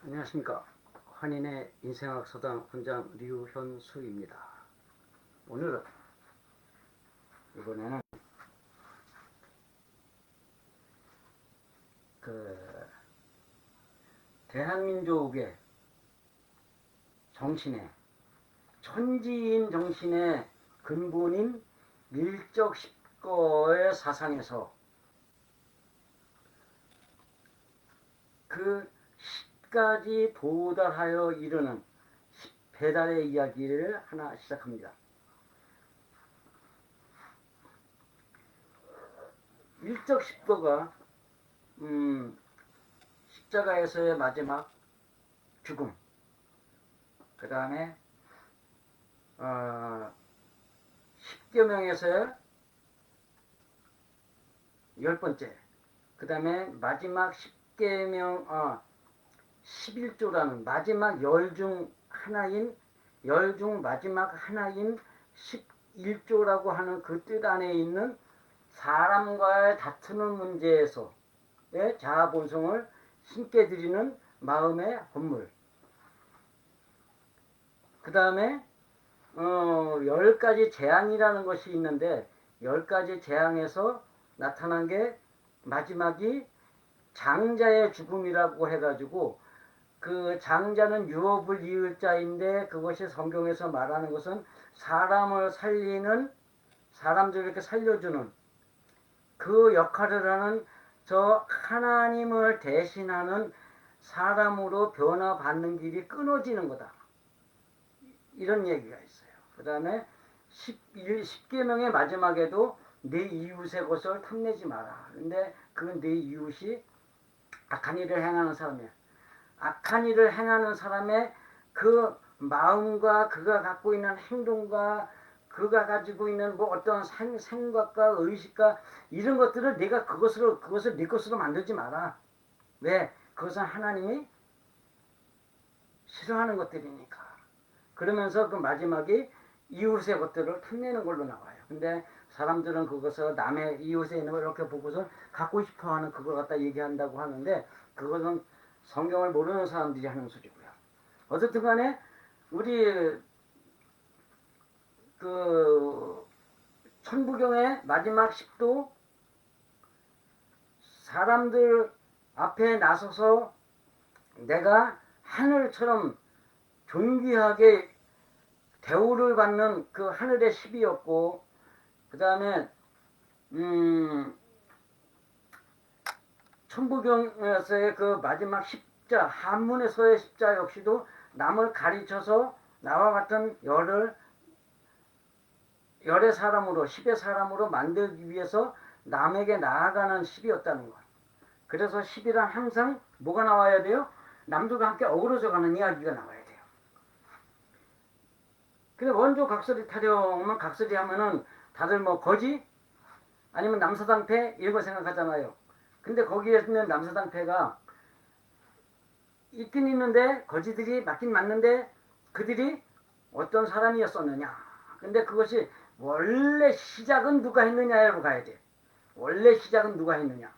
안녕하십니까. 환인의 인생학 서당 원장 류현수입니다. 오늘은 이번에는 그 대한민족의 정신의 천지인 정신의 근본인 밀적 십거의 사상에서 그 까지 도달하여 이르는 배달의 이야기를 하나 시작합니다. 밀적 십거가 십자가에서의 마지막 죽음, 그 다음에 십계명에서의 10번째, 그 다음에 마지막 십계명 11조라는 마지막 열 중 하나인 열 중 마지막 하나인 11조라고 하는 그 뜻 안에 있는 사람과의 다투는 문제에서의 자아 본성을 신께 드리는 마음의 본물. 그 다음에 10가지 재앙이라는 것이 있는데 10가지 재앙에서 나타난 게 마지막이 장자의 죽음이라고 해가지고 그 장자는 유업을 이을 자인데 그것이 성경에서 말하는 것은 사람을 살리는 사람들을 이렇게 살려주는 그 역할을 하는 저 하나님을 대신하는 사람으로 변화받는 길이 끊어지는 거다. 이런 얘기가 있어요. 그 다음에 10계명의 마지막에도 내 이웃의 것을 탐내지 마라. 근데 그 내 이웃이 악한 일을 행하는 사람이야. 악한 일을 행하는 사람의 그 마음과 그가 갖고 있는 행동과 그가 가지고 있는 뭐 어떤 생각과 의식과 이런 것들을 내가 그것을 네 것으로 만들지 마라. 왜? 그것은 하나님이 싫어하는 것들이니까. 그러면서 그 마지막에 이웃의 것들을 탐내는 걸로 나와요. 근데 사람들은 그것을 남의 이웃에 있는 걸 이렇게 보고서 갖고 싶어하는 그걸 갖다 얘기한다고 하는데 그것은 성경을 모르는 사람들이 하는 소리고요. 어쨌든 간에 우리 그 천부경의 마지막 10도 사람들 앞에 나서서 내가 하늘처럼 존귀하게 대우를 받는 그 하늘의 10이었고 그 다음에 천부경에서의 그 마지막 십자, 한문에서의 십자 역시도 남을 가르쳐서 나와 같은 열의 사람으로, 10의 사람으로 만들기 위해서 남에게 나아가는 10이었다는 것. 그래서 10이란 항상 뭐가 나와야 돼요? 남들과 함께 어우러져 가는 이야기가 나와야 돼요. 근데 원조 각설이 타령은 각설이 하면은 다들 뭐 거지? 아니면 남사당패? 이런 거 생각하잖아요. 근데 거기에 있는 남사당패가 있긴 있는데 거지들이 맞긴 맞는데 그들이 어떤 사람이었었느냐. 근데 그것이 원래 시작은 누가 했느냐로 가야 돼. 원래 시작은 누가 했느냐.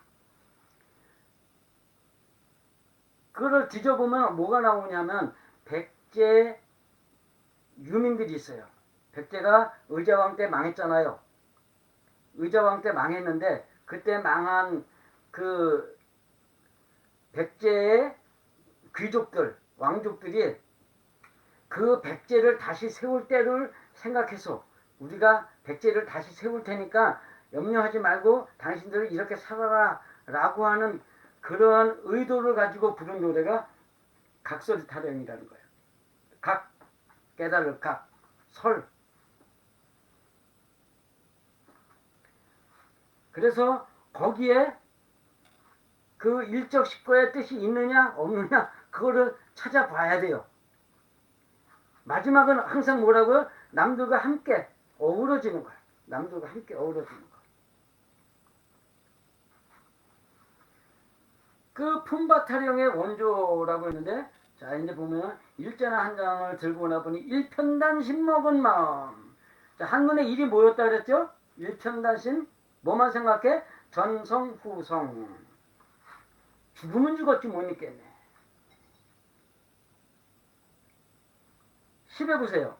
그걸 뒤져보면 뭐가 나오냐면 백제 유민들이 있어요. 백제가 의자왕 때 망했잖아요. 의자왕 때 망했는데 그때 망한 그 백제의 귀족들, 왕족들이 그 백제를 다시 세울 때를 생각해서 우리가 백제를 다시 세울 테니까 염려하지 말고 당신들을 이렇게 살아라 라고 하는 그런 의도를 가지고 부른 노래가 각설이 타령이라는 거예요. 각, 깨달을 각, 설. 그래서 거기에 그 일적 십거의 뜻이 있느냐 없느냐 그거를 찾아봐야 돼요. 마지막은 항상 뭐라고요? 남들과 함께 어우러지는 거예요. 남들과 함께 어우러지는 거. 그 품바타령의 원조라고 했는데 자 이제 보면 일자나 한 장을 들고 나보니 일편단심 먹은 마음. 자 한문에 일이 뭐였다 그랬죠? 일편단심 뭐만 생각해? 전성 후성. 죽으면 죽었지 못 있겠네. 10에 보세요.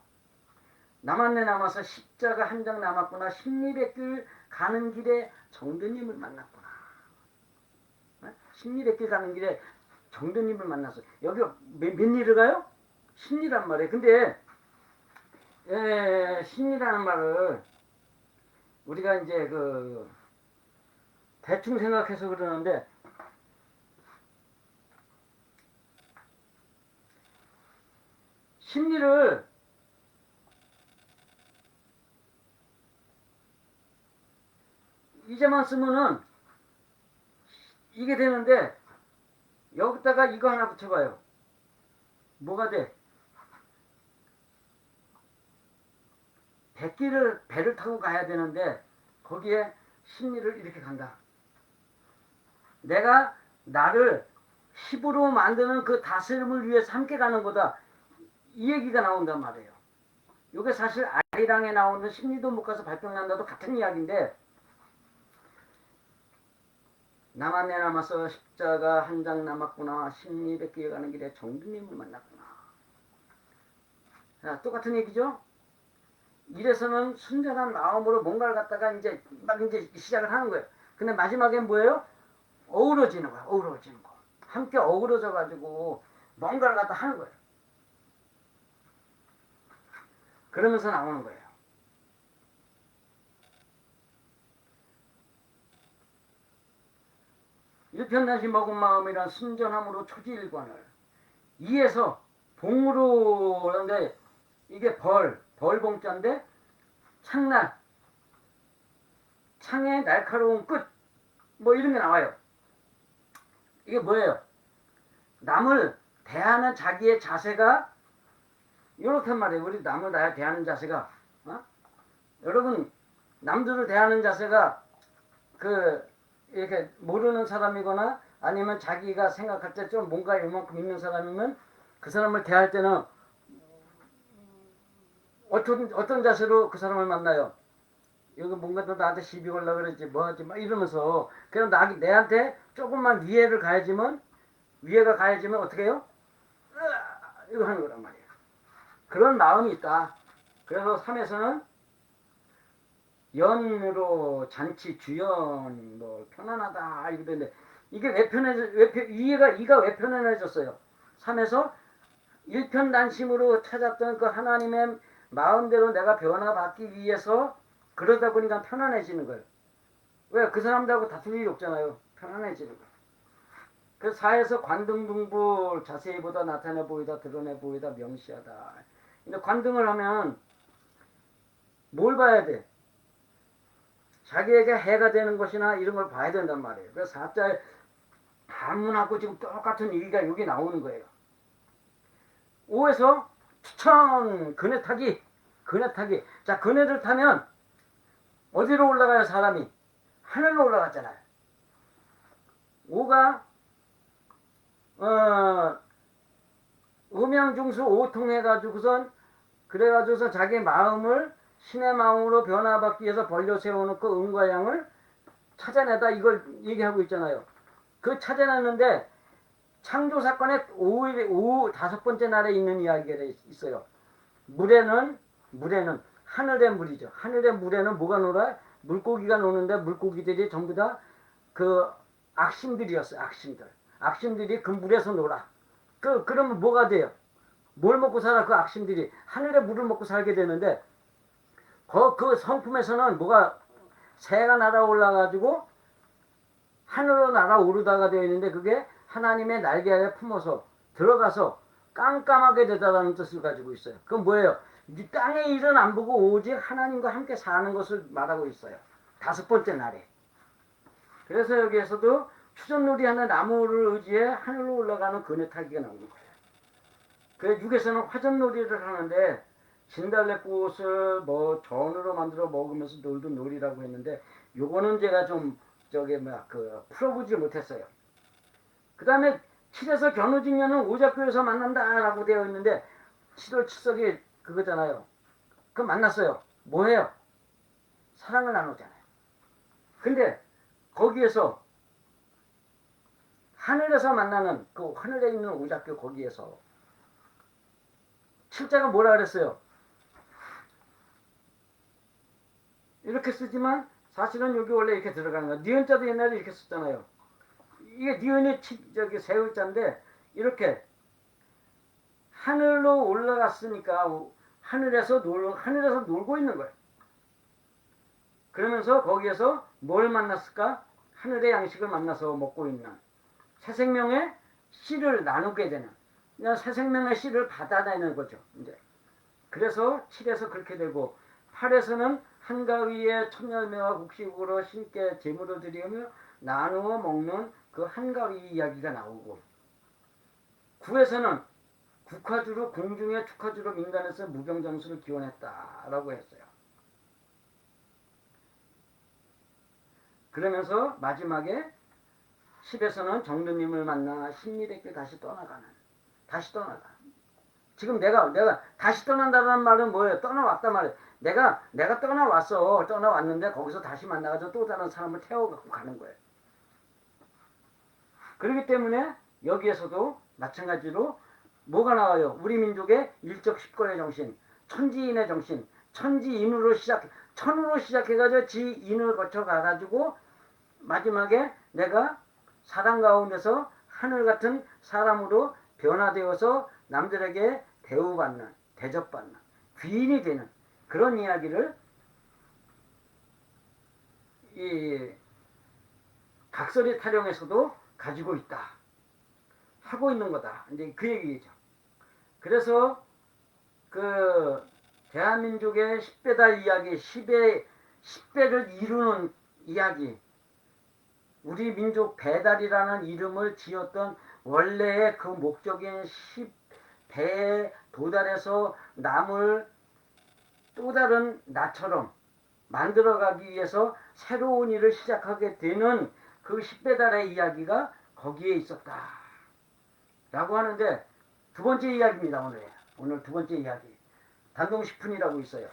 남았네 남아서 십자가 한 장 남았구나. 십리백길 가는 길에 정드님을 만났구나. 십리백길 가는 길에 정드님을 만났어. 여기 몇 리를 가요? 십리란 말이에요. 근데 십리라는 말을 우리가 이제 그 대충 생각해서 그러는데 십리를 이제만 쓰면은 이게 되는데 여기다가 이거 하나 붙여봐요. 뭐가 돼? 배를 타고 가야 되는데 거기에 십리를 이렇게 간다. 내가 나를 힘으로 만드는 그 다스림을 위해서 함께 가는 거다. 이 얘기가 나온단 말이에요. 이게 사실 아리랑에 나오는 십리도 못 가서 발병난다도 같은 이야기인데 남았네 남아서 십자가 한 장 남았구나. 십리백길 가는 길에 정드님을 만났구나. 자, 똑같은 얘기죠. 이래서는 순전한 마음으로 뭔가를 갖다가 이제 시작을 하는 거예요. 근데 마지막엔 뭐예요? 어우러지는 거야. 어우러지는 거. 함께 어우러져 가지고 뭔가를 갖다 하는 거예요. 그러면서 나오는 거예요. 일편단심 먹은 마음이란 순전함으로 초지일관을 이에서 봉으로 그런데 이게 벌봉자인데 창의 날카로운 끝 뭐 이런 게 나와요. 이게 뭐예요? 남을 대하는 자기의 자세가 이렇단 말이에요. 우리 남을 대하는 자세가 여러분 남들을 대하는 자세가 이렇게 모르는 사람이거나 아니면 자기가 생각할 때 좀 뭔가 이만큼 있는 사람이면 그 사람을 대할 때는 어떤 자세로 그 사람을 만나요? 여기 뭔가 또 나한테 시비 걸려고 그러지 뭐하지 막 이러면서 그냥 내한테 조금만 위에가 가야지만 어떻게 해요? 이거 하는 거란 말이에요. 그런 마음이 있다. 그래서 3에서는 연으로 잔치 주연 뭐 편안하다 이러는데 이게 이가 왜 편안해졌어요? 3에서 일편단심으로 찾았던 그 하나님의 마음대로 내가 변화받기 위해서 그러다 보니까 편안해지는 거예요. 왜? 그 사람들하고 다툴 일이 없잖아요. 편안해지는 거예요. 그래서 4에서 관등등불 자세히 보다 나타내 보이다 드러내 보이다 명시하다. 근데 관등을 하면 뭘 봐야 돼? 자기에게 해가 되는 것이나 이런 걸 봐야 된단 말이에요. 그래서 4자에 한문하고 지금 똑같은 얘기가 여기 나오는 거예요. 5에서 추천 그네 타기. 자, 그네를 타면 어디로 올라가요? 사람이 하늘로 올라갔잖아요. 5가 음양중수 5통 해가지고선 그래가지고서 자기 마음을 신의 마음으로 변화받기 위해서 벌려 세워놓고 음과 양을 찾아내다 이걸 얘기하고 있잖아요. 그 찾아냈는데 창조 사건의 5번째 날에 있는 이야기가 있어요. 물에는 하늘의 물이죠. 하늘의 물에는 뭐가 놀아요? 물고기가 노는데 물고기들이 전부 다 그 악신들이었어요. 악신들이 그 물에서 놀아. 그러면 뭐가 돼요? 뭘 먹고 살아? 그 악신들이 하늘의 물을 먹고 살게 되는데 그 성품에서는 뭐가 새가 날아올라가지고 하늘로 날아오르다가 되어 있는데 그게 하나님의 날개 아래 품어서 들어가서 깜깜하게 되다라는 뜻을 가지고 있어요. 그건 뭐예요? 이 땅의 일은 안 보고 오직 하나님과 함께 사는 것을 말하고 있어요. 5번째 날에. 그래서 여기에서도 추전놀이하는 나무를 의지해 하늘로 올라가는 그네 타기가 나오는 거예요. 그래서 6에서는 화전놀이를 하는데 진달래꽃을 뭐 전으로 만들어 먹으면서 놀던 놀이라고 했는데 요거는 제가 좀 풀어보지 못했어요. 그 다음에 7에서 견우직녀는 오작교에서 만난다라고 되어 있는데 7월 7석이 그거잖아요. 그럼 만났어요. 뭐해요? 사랑을 나누잖아요. 근데 거기에서 하늘에서 만나는 그 하늘에 있는 오작교 거기에서 실자가 뭐라 그랬어요? 이렇게 쓰지만 사실은 여기 원래 이렇게 들어가는 거야. 니은자도 옛날에 이렇게 썼잖아요. 이게 니은이 저기 세울자인데 이렇게 하늘로 올라갔으니까 하늘에서 놀고 있는 거예요. 그러면서 거기에서 뭘 만났을까? 하늘의 양식을 만나서 먹고 있는 새 생명의 씨를 나누게 되는, 그냥 새 생명의 씨를 받아내는 거죠. 이제 그래서 7에서 그렇게 되고 8에서는 한가위에 천열매와 곡식으로 신께 제물을 드리며 나누어 먹는 그 한가위 이야기가 나오고 9에서는 국화주로 공중의 축화주로 민간에서 무병장수를 기원했다라고 했어요. 그러면서 마지막에 10에서는 정두님을 만나 신일에게 다시 떠나가. 지금 내가 다시 떠난다는 말은 뭐예요? 떠나왔단 말이에요. 내가 떠나왔는데 거기서 다시 만나가지고 또 다른 사람을 태워갖고 가는 거예요. 그렇기 때문에 여기에서도 마찬가지로 뭐가 나와요? 우리 민족의 일적 십권의 정신, 천지인의 정신, 천지인으로 천으로 시작해가지고 지인을 거쳐 가가지고 마지막에 내가 사람 가운데서 하늘 같은 사람으로 변화되어서 남들에게 대우받는, 대접받는, 귀인이 되는 그런 이야기를 이 각설이 타령에서도 가지고 있다. 하고 있는 거다. 이제 그 얘기죠. 그래서 그 대한민국의 10배달 이야기, 10배를 이루는 이야기, 우리 민족 배달이라는 이름을 지었던 원래의 그 목적인 10배에 도달해서 남을 또 다른 나처럼 만들어가기 위해서 새로운 일을 시작하게 되는 그 10배달의 이야기가 거기에 있었다 라고 하는데, 두 번째 이야기입니다. 오늘 두 번째 이야기, 단동식품이라고 있어요.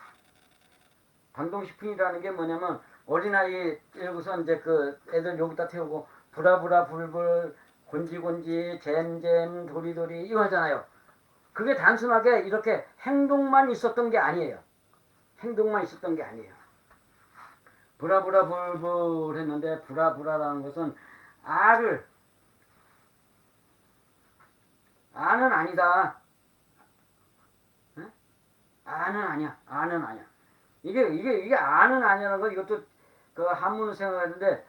단동식품이라는 게 뭐냐면 어린아이 여기서 이제 그 애들 여기다 태우고 부라부라 불불 곤지곤지 잼잼 도리도리 이거 하잖아요. 그게 단순하게 이렇게 행동만 있었던 게 아니에요. 부라부라 불불 했는데, 부라부라라는 것은 아는 아니다. 응? 아는 아니야. 이게 아는 아니라는 건 이것도 그 한문을 생각했는데,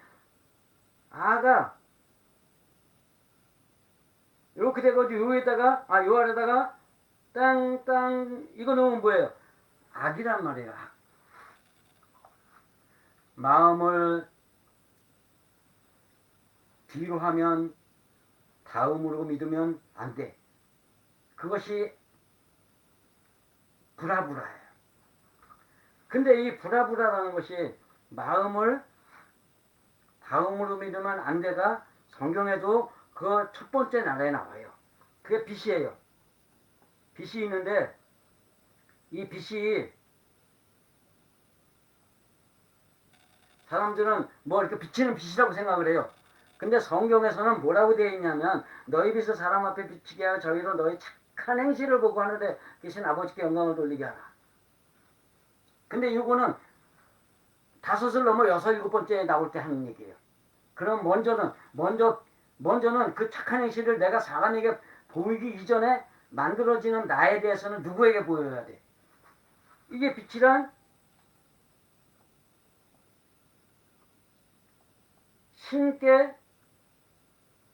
아가 이렇게 돼가지고 요 아래다가 땅땅 이거 넣으면 뭐예요? 악이란 말이에요. 악. 마음을 뒤로 하면 다음으로 믿으면 안 돼. 그것이 부라부라예요. 근데 이 부라부라라는 것이 마음을 다음으로 믿으면 안 돼가 성경에도 그 첫 번째 날에 나와요. 그게 빛이에요. 빛이 있는데 이 빛이 사람들은 뭐 이렇게 비치는 빛이라고 생각을 해요. 근데 성경에서는 뭐라고 되어 있냐면 너희 빛을 사람 앞에 비치게 하여 저희로 너희 착한 행실을 보고 하늘에 계신 아버지께 영광을 돌리게 하라. 근데 이거는 5을 넘어 6, 7번째에 나올 때 하는 얘기예요. 그럼 먼저는 그 착한 행실을 내가 사람에게 보이기 이전에 만들어지는 나에 대해서는 누구에게 보여야 돼? 이게 빛이란 신께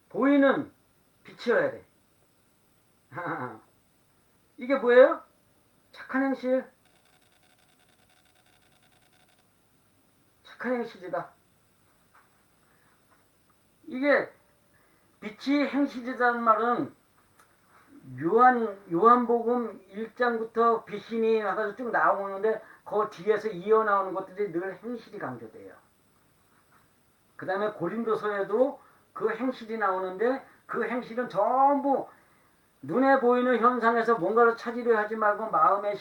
보이는 빛이어야 돼. 이게 뭐예요? 착한 행실. 착한 행실이다. 이게 빛이 행실이라는 말은 요한복음 1장부터 빛신이 나가서 쭉 나오는데 그 뒤에서 이어 나오는 것들이 늘 행실이 강조돼요. 그 다음에 고린도서에도 그 행실이 나오는데 그 행실은 전부 눈에 보이는 현상에서 뭔가를 찾으려 하지 말고 마음의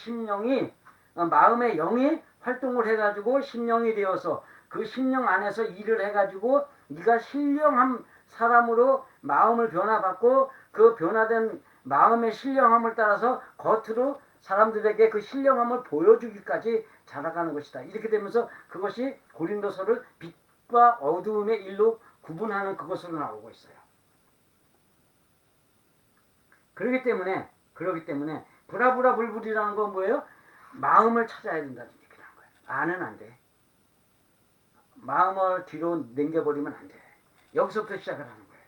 영이 활동을 해가지고 심령이 되어서 그 심령 안에서 일을 해가지고 네가 신령한 사람으로 마음을 변화받고 그 변화된 마음의 신령함을 따라서 겉으로 사람들에게 그 신령함을 보여주기까지 자라가는 것이다. 이렇게 되면서 그것이 고린도서를 빛과 어두움의 일로 구분하는 그것으로 나오고 있어요. 그렇기 때문에 브라브라불불이라는 건 뭐예요? 마음을 찾아야 된다는 얘기를 한 거예요. 안은 안 돼. 마음을 뒤로 넘겨버리면 안 돼. 여기서부터 시작을 하는 거예요.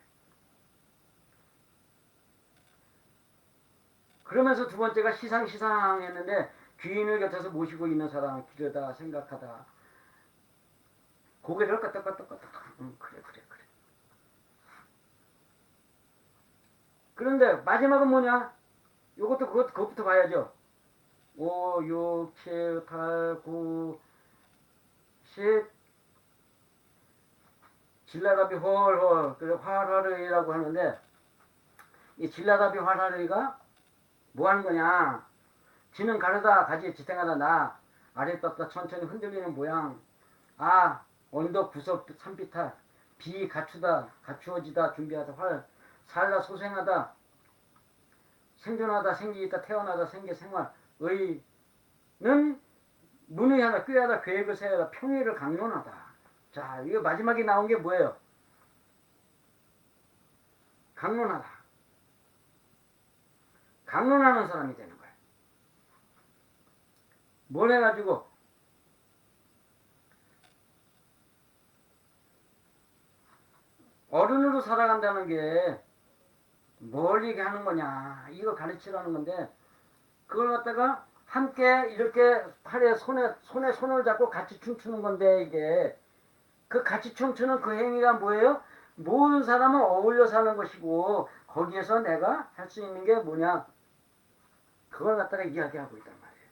그러면서 두 번째가 시상 했는데 귀인을 곁에서 모시고 있는 사람 기르다 생각하다 고개를 끄덕끄덕 그래. 그런데 마지막은 뭐냐? 그것부터 봐야죠. 5, 6, 7, 8, 9, 10 질라다비 헐헐 그래 활활의라고 하는데 이 질라다비 활활의가 뭐 하는 거냐? 지는 가르다 가지에 지탱하다 나 아랫밥다 천천히 흔들리는 모양 언덕 구석 산비탈 비 갖추다 갖추어지다 준비하다 활 살다 소생하다 생존하다 생기있다 태어나다 생계 생활 의는 문의하다 꾀하다 계획을 세우다 평의를 강론하다. 자 이거 마지막에 나온 게 뭐예요? 강론하다. 강론하는 사람이 되는 거예요. 뭘 해가지고 어른으로 살아간다는 게 뭘 얘기하는 거냐 이거 가르치라는 건데 그걸 갖다가 함께 이렇게 팔에 손에 손을 잡고 같이 춤추는 건데 이게 그 같이 춤추는 그 행위가 뭐예요? 모든 사람은 어울려 사는 것이고 거기에서 내가 할 수 있는 게 뭐냐 그걸 갖다가 이야기하고 있단 말이에요.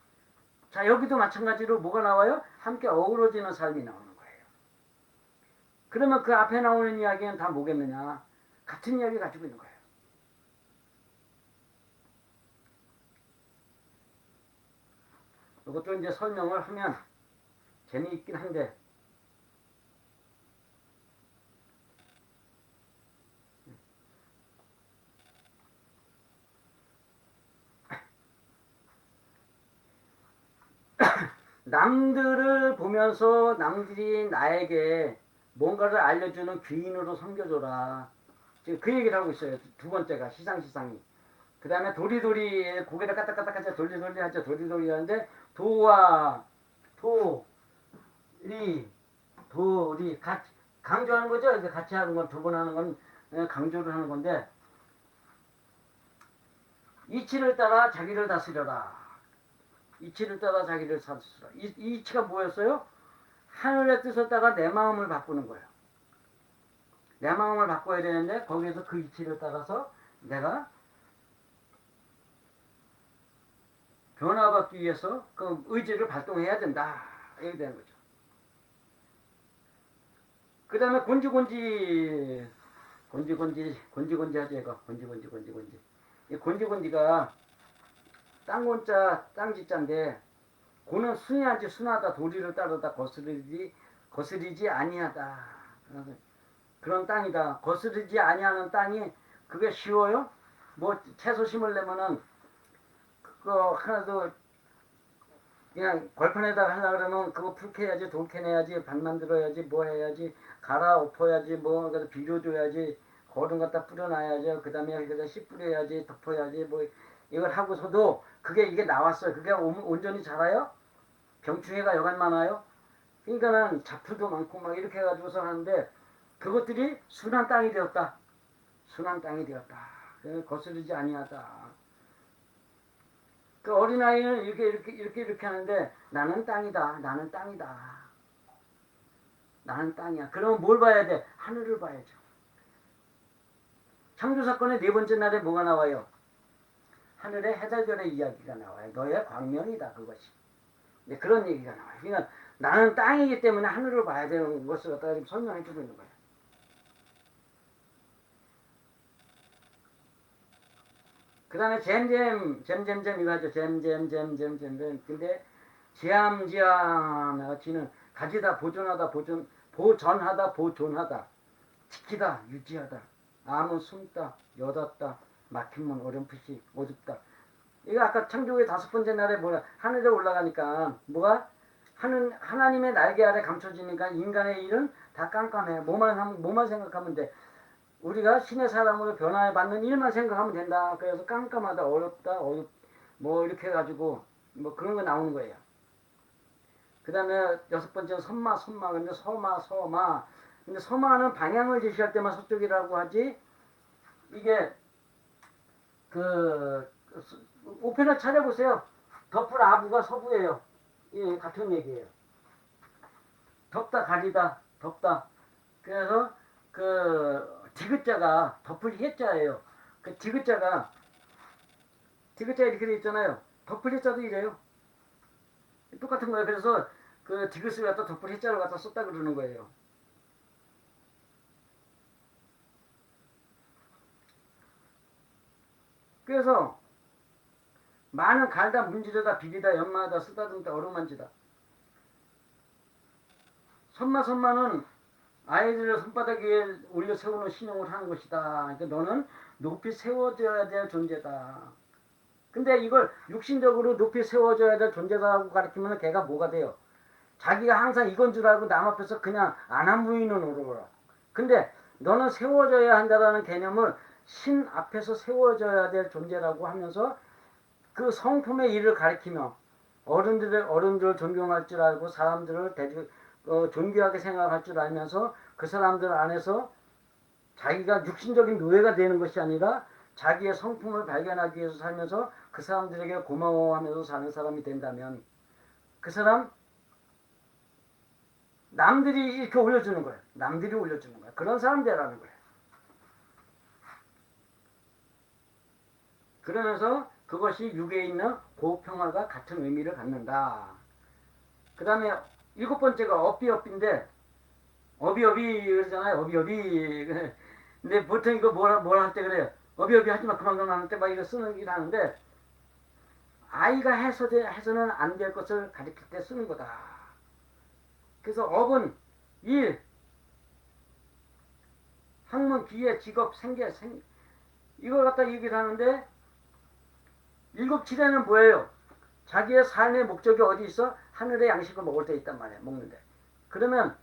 자 여기도 마찬가지로 뭐가 나와요? 함께 어우러지는 삶이 나오는 거예요. 그러면 그 앞에 나오는 이야기는 다 뭐겠느냐? 같은 이야기 가지고 있는 거예요. 이것도 이제 설명을 하면 재미있긴 한데 남들을 보면서 남들이 나에게 뭔가를 알려주는 귀인으로 섬겨줘라. 지금 그 얘기를 하고 있어요. 두 번째가 시상이. 그 다음에 도리도리 고개를 까딱까딱 하죠. 도리도리 하죠. 도리도리 하는데 도와 도리 같이 강조하는 거죠. 같이 하는 건 두 번 하는 건 강조를 하는 건데 이치를 따라 자기를 다스려라. 이치를 따라 자기를 다스려라. 이 이치가 뭐였어요? 하늘의 뜻을 따라 내 마음을 바꾸는 거예요. 내 마음을 바꿔야 되는데 거기에서 그 이치를 따라서 내가 변화받기 위해서 그 의지를 발동해야 된다. 이렇게 되는 거죠. 그 다음에 곤지곤지 하죠. 이거 곤지곤지. 이 곤지곤지가 땅곤자 땅지자인데 고는 순이하지 순하다 도리를 따르다 거스리지 아니하다. 그런 땅이다. 거스르지 아니하는 땅이 그게 쉬워요? 뭐 채소 심으려면은 그거 하나도 그냥 벌판에다가 하려고 그러면 그거 풀 캐야지 돌 캐내야지 밭 만들어야지 뭐 해야지 갈아엎어야지 뭐 그래서 비료 줘야지 거름 갖다 뿌려놔야지 그 다음에 여기다 씨 뿌려야지 덮어야지 뭐 이걸 하고서도 이게 나왔어요. 그게 온전히 자라요? 병충해가 여간 많아요? 그러니까는 잡풀도 많고 막 이렇게 해가지고서 하는데 그것들이 순한 땅이 되었다. 순한 땅이 되었다. 거스르지 아니하다. 그 어린아이는 이렇게 하는데 나는 땅이다. 나는 땅이야. 그러면 뭘 봐야 돼? 하늘을 봐야죠. 창조사건의 네 번째 날에 뭐가 나와요? 하늘의 해달별의 이야기가 나와요. 너의 광명이다 그것이. 네, 그런 얘기가 나와요. 그러니까 나는 땅이기 때문에 하늘을 봐야 되는 것을 갖다가 지금 설명해 주고 있는 거예요. 그 다음에 잼잼 이거 하죠. 잼잼. 근데 지는 가지다, 보전하다, 보존하다, 지키다, 유지하다, 암은 숨다, 여닫다, 막힌 문 어렴풋이 어둡다. 이거 아까 창조의 5번째 날에 뭐야 하늘에 올라가니까 뭐가 하나님의 날개 아래 감춰지니까 인간의 일은 다 깜깜해. 뭐만 생각하면 돼. 우리가 신의 사람으로 변화받는 일만 생각하면 된다. 그래서 깜깜하다, 어렵다, 뭐 이렇게 해가지고 뭐 그런 거 나오는 거예요. 그 다음에 6번째는 선마. 근데 서마. 근데 서마는 방향을 제시할 때만 서쪽이라고 하지. 이게 그 오페라 찾아보세요. 덮을 아부가 서부예요. 예, 같은 얘기예요. 덮다 가리다 덮다. 그래서 그 디귿자가 덮을 해자예요. 그 디귿자 이렇게 돼 있잖아요. 덮을 해자도 이래요. 똑같은 거예요. 그래서 그 디귿을 갖다 덮을 해자를 갖다 썼다 그러는 거예요. 그래서 많은 갈다 문지르다 비리다 연마하다 쓰다듬다 어루만지다. 선마는 아이들을 손바닥 위에 올려 세우는 신용을 하는 것이다. 그러니까 너는 높이 세워져야 될 존재다. 근데 이걸 육신적으로 높이 세워져야 될 존재다라고 가르치면 걔가 뭐가 돼요? 자기가 항상 이건 줄 알고 남 앞에서 그냥 안 보이는 오르거라. 근데 너는 세워져야 한다라는 개념을 신 앞에서 세워져야 될 존재라고 하면서 그 성품의 일을 가리키며 어른들을 존경할 줄 알고 사람들을 존귀하게 생각할 줄 알면서 그 사람들 안에서 자기가 육신적인 노예가 되는 것이 아니라 자기의 성품을 발견하기 위해서 살면서 그 사람들에게 고마워하면서 사는 사람이 된다면 그 사람 남들이 이렇게 올려주는 거예요. 남들이 올려주는 거예요. 그런 사람 되라는 거예요. 그러면서 그것이 육에 있는 고평화가 같은 의미를 갖는다. 그 다음에 7번째가 어비인데 어비 그러잖아요. 어비 근데 보통 이거 뭐라 할 때 그래요. 어비 하지마 그만 하는데 막 이거 쓰는 일 하는데 아이가 해서는 안 될 것을 가르칠 때 쓰는 거다. 그래서 업은 일, 학문, 기회, 직업, 생계 이걸 갖다 얘기를 하는데 7지례는 뭐예요? 자기의 삶의 목적이 어디 있어? 하늘의 양식을 먹을 때 있단 말이야. 먹는데. 그러면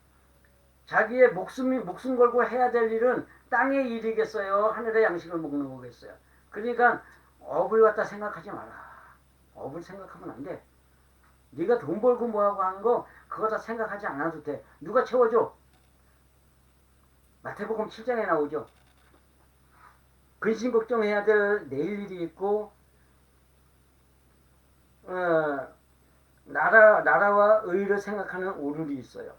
자기의 목숨 걸고 해야 될 일은 땅의 일이겠어요? 하늘의 양식을 먹는 거겠어요? 그러니까 업을 갖다 생각하지 마라. 업을 생각하면 안 돼. 네가 돈 벌고 뭐하고 하는 거 그거 다 생각하지 않아도 돼. 누가 채워줘? 마태복음 7장에 나오죠. 근심 걱정해야 될 내일 일이 있고 나라와 의를 생각하는 오늘이 있어요.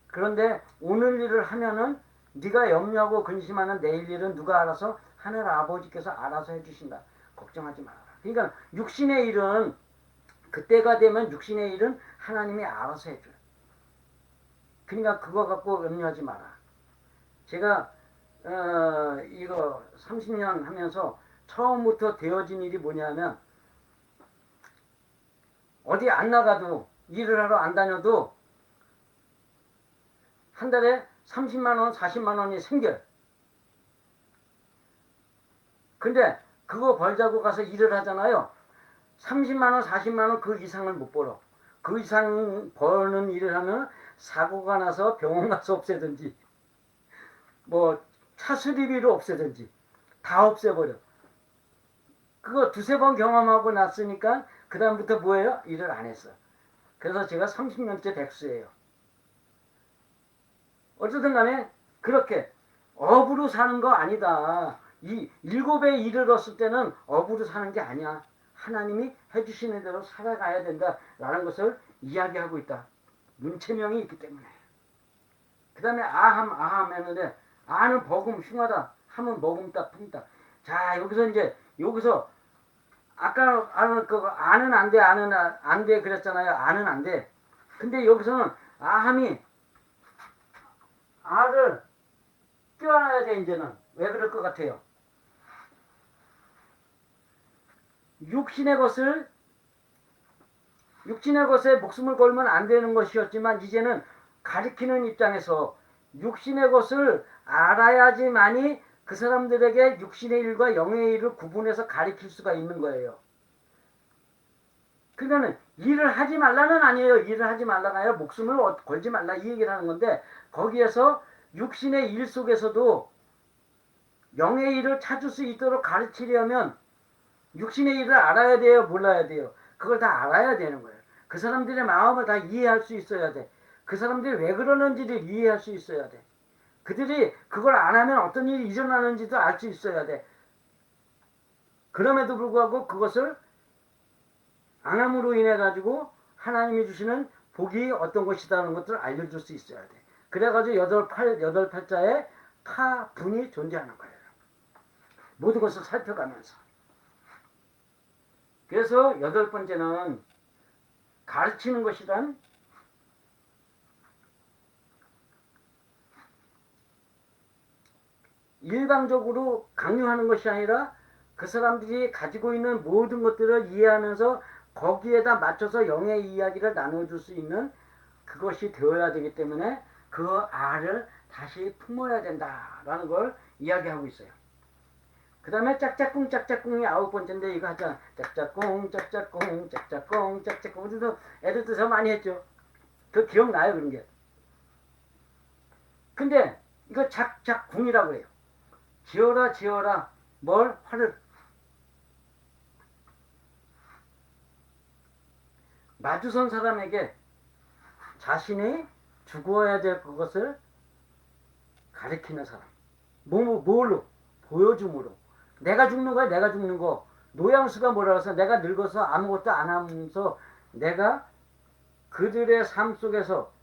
그런데 오늘 일을 하면은 네가 염려하고 근심하는 내일 일은 누가 알아서? 하늘 아버지께서 알아서 해주신다. 걱정하지 마라. 그러니까 육신의 일은 그때가 되면 육신의 일은 하나님이 알아서 해줘요. 그러니까 그거 갖고 염려하지 마라. 제가 이거 30년 하면서 처음부터 되어진 일이 뭐냐면 어디 안 나가도 일을 하러 안 다녀도 한 달에 30만원 40만원이 생겨요. 근데 그거 벌자고 가서 일을 하잖아요. 30만원 40만원 그 이상을 못 벌어. 그 이상 버는 일을 하면 사고가 나서 병원 가서 없애든지 뭐 차수리비로 없애든지 다 없애버려. 그거 2-3번 경험하고 났으니까 그 다음부터 뭐예요? 일을 안 했어. 그래서 제가 30년째 백수예요. 어쨌든 간에 그렇게 업으로 사는 거 아니다. 이 7에 이르렀을 때는 업으로 사는 게 아니야. 하나님이 해주시는 대로 살아가야 된다라는 것을 이야기하고 있다. 문체명이 있기 때문에. 그 다음에 아함 했는데 아는 버금 흉하다. 함은 머금다 품다. 자 여기서 아까 아는 안 돼 그랬잖아요. 아는 안 돼. 근데 여기서는 아함이 아를 껴안아야 돼. 이제는 왜 그럴 것 같아요? 육신의 것에 목숨을 걸면 안 되는 것이었지만 이제는 가리키는 입장에서 육신의 것을 알아야지만이 그 사람들에게 육신의 일과 영의 일을 구분해서 가리킬 수가 있는 거예요. 그러니까는 일을 하지 말라는 아니에요. 일을 하지 말라가 아니라 목숨을 걸지 말라 이 얘기를 하는 건데, 거기에서 육신의 일 속에서도 영의 일을 찾을 수 있도록 가르치려면 육신의 일을 알아야 돼요, 몰라야 돼요? 그걸 다 알아야 되는 거예요. 그 사람들의 마음을 다 이해할 수 있어야 돼. 그 사람들이 왜 그러는지를 이해할 수 있어야 돼. 그들이 그걸 안 하면 어떤 일이 일어나는지도 알 수 있어야 돼. 그럼에도 불구하고 그것을 안 함으로 인해 가지고 하나님이 주시는 복이 어떤 것이다는 것들을 알려줄 수 있어야 돼. 그래가지고 여덟 팔자에 타분이 존재하는 거예요. 모든 것을 살펴가면서. 그래서 여덟 번째는 가르치는 것이란 일방적으로 강요하는 것이 아니라 그 사람들이 가지고 있는 모든 것들을 이해하면서 거기에다 맞춰서 영의 이야기를 나눠줄 수 있는 그것이 되어야 되기 때문에 그 알을 다시 품어야 된다라는 걸 이야기하고 있어요. 그 다음에 짝짝꿍 짝짝꿍이 9번째인데 이거 하자. 짝짝꿍 짝짝꿍 짝짝꿍 짝짝꿍. 우리도 애들도 저 많이 했죠. 그 기억나요 그런 게. 근데 이거 짝짝꿍이라고 해요. 지어라 지어라 뭘 화를. 마주선 사람에게 자신이 죽어야 될 그것을 가리키는 사람. 뭘로? 보여줌으로. 내가 죽는 거야, 내가 죽는 거. 노양수가 뭐라 그래서 내가 늙어서 아무것도 안 하면서 내가 그들의 삶 속에서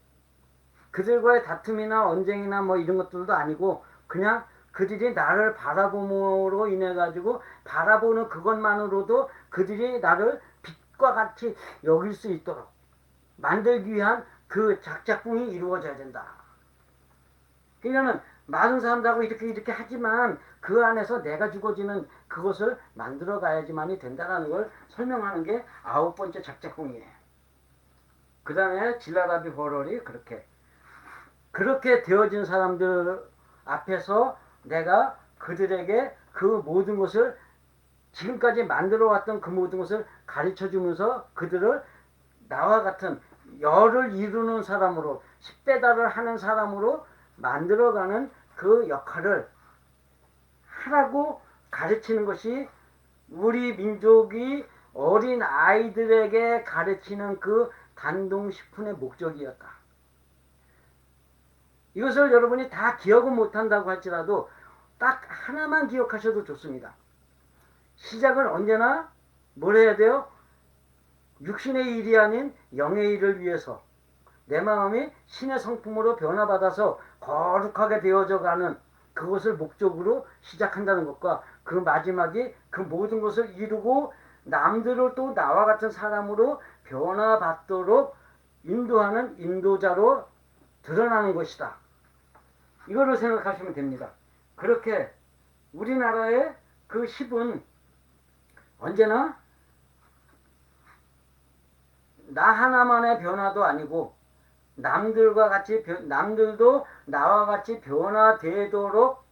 그들과의 다툼이나 언쟁이나 뭐 이런 것들도 아니고 그냥 그들이 나를 바라봄으로 인해 가지고 바라보는 그것만으로도 그들이 나를 빛과 같이 여길 수 있도록 만들기 위한 그 작작궁이 이루어져야 된다. 그러니까는 많은 사람들하고 이렇게 하지만 그 안에서 내가 죽어지는 그것을 만들어 가야지만이 된다는 걸 설명하는 게 9번째 작작궁이에요. 그 다음에 질라라비 호럴이 그렇게 되어진 사람들 앞에서 내가 그들에게 그 모든 것을 지금까지 만들어 왔던 그 모든 것을 가르쳐 주면서 그들을 나와 같은 열을 이루는 사람으로 10배달을 하는 사람으로 만들어가는 그 역할을 하라고 가르치는 것이 우리 민족이 어린 아이들에게 가르치는 그 단동식품의 목적이었다. 이것을 여러분이 다 기억은 못한다고 할지라도 딱 하나만 기억하셔도 좋습니다. 시작은 언제나 뭘 해야 돼요? 육신의 일이 아닌 영의 일을 위해서 내 마음이 신의 성품으로 변화받아서 거룩하게 되어져 가는 그것을 목적으로 시작한다는 것과 그 마지막이 그 모든 것을 이루고 남들을 또 나와 같은 사람으로 변화받도록 인도하는 인도자로 드러나는 것이다. 이거를 생각하시면 됩니다. 그렇게 우리나라의 그 10은 언제나 나 하나만의 변화도 아니고 남들도 나와 같이 변화되도록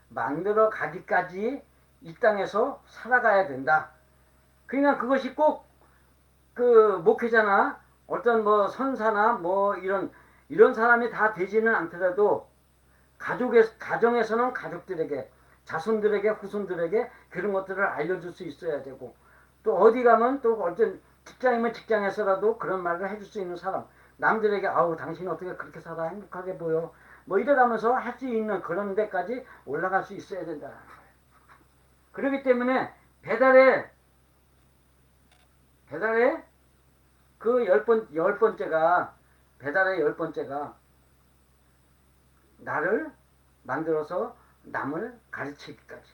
만들어 가기까지 이 땅에서 살아가야 된다. 그러니까 그것이 꼭 그 목회자나 어떤 뭐 선사나 뭐 이런 사람이 다 되지는 않더라도 가정에서는 가족들에게, 자손들에게, 후손들에게 그런 것들을 알려줄 수 있어야 되고, 또 어디 가면 또 어떤 직장이면 직장에서라도 그런 말을 해줄 수 있는 사람, 남들에게 아우 당신 어떻게 그렇게 살아 행복하게 보여 뭐 이래가면서 할 수 있는 그런 데까지 올라갈 수 있어야 된다는 거예요. 그렇기 때문에 배달의 그 열 번째가 나를 만들어서 남을 가르치기까지.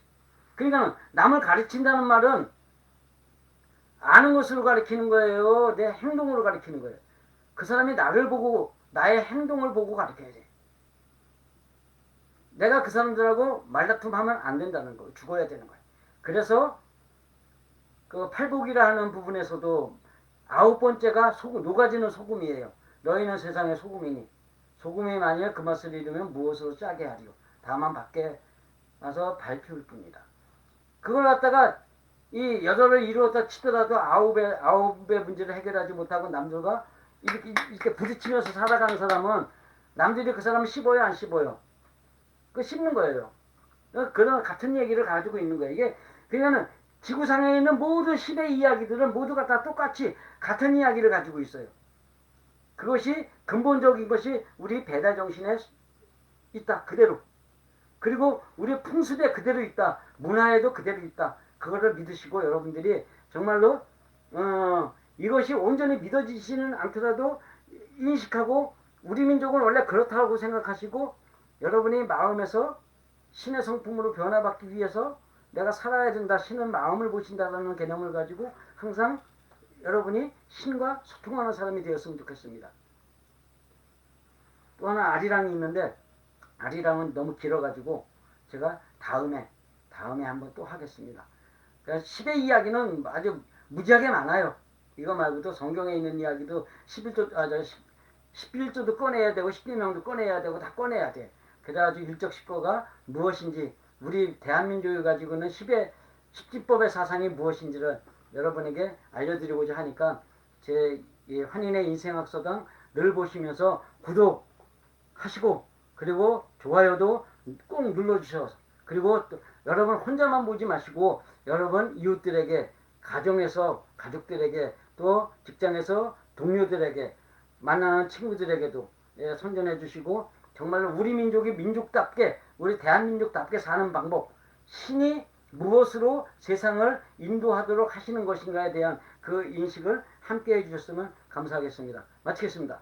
그러니까 남을 가르친다는 말은 아는 것으로 가르치는 거예요. 내 행동으로 가르치는 거예요. 그 사람이 나를 보고 나의 행동을 보고 가르쳐야 돼. 내가 그 사람들하고 말다툼하면 안 된다는 거예요. 죽어야 되는 거예요. 그래서 그 팔복이라 하는 부분에서도 9번째가 녹아지는 소금이에요. 너희는 세상의 소금이니 소금이 만일 그 맛을 잃으면 무엇으로 짜게 하리요. 다만 밖에 나서 발표할 뿐이다. 그걸 갖다가 이 여덟을 이루었다 치더라도 아홉의 문제를 해결하지 못하고 남들과 이렇게 부딪히면서 살아가는 사람은 남들이 그 사람을 씹어요, 안 씹어요? 그 씹는 거예요. 그런 같은 얘기를 가지고 있는 거예요. 이게 그러니까는 지구상에 있는 모든 시대 이야기들은 모두가 다 똑같이 같은 이야기를 가지고 있어요. 그것이 근본적인 것이 우리 배달 정신에 있다. 그대로. 그리고 우리 풍습에 그대로 있다. 문화에도 그대로 있다. 그거를 믿으시고 여러분들이 정말로 이것이 온전히 믿어지지는 않더라도 인식하고 우리 민족은 원래 그렇다고 생각하시고 여러분이 마음에서 신의 성품으로 변화받기 위해서 내가 살아야 된다. 신은 마음을 보신다는 개념을 가지고 항상 여러분이 신과 소통하는 사람이 되었으면 좋겠습니다. 또 하나 아리랑이 있는데 아리랑은 너무 길어가지고 제가 다음에 한번 또 하겠습니다. 그러니까 10의 이야기는 아주 무지하게 많아요. 이거 말고도 성경에 있는 이야기도 11조도 꺼내야 되고 12명도 꺼내야 되고 다 꺼내야 돼. 그래가지고 일적 10거가 무엇인지 우리 대한민족이 가지고는 10지법의 사상이 무엇인지를 여러분에게 알려드리고자 하니까 제 환인의 인생학서당 늘 보시면서 구독하시고 그리고 좋아요도 꼭 눌러주셔서 그리고 또 여러분 혼자만 보지 마시고 여러분 이웃들에게 가정에서 가족들에게 또 직장에서 동료들에게 만나는 친구들에게도 선전해 주시고 정말로 우리 민족이 민족답게 우리 대한민족답게 사는 방법 신이 무엇으로 세상을 인도하도록 하시는 것인가에 대한 그 인식을 함께 해주셨으면 감사하겠습니다. 마치겠습니다.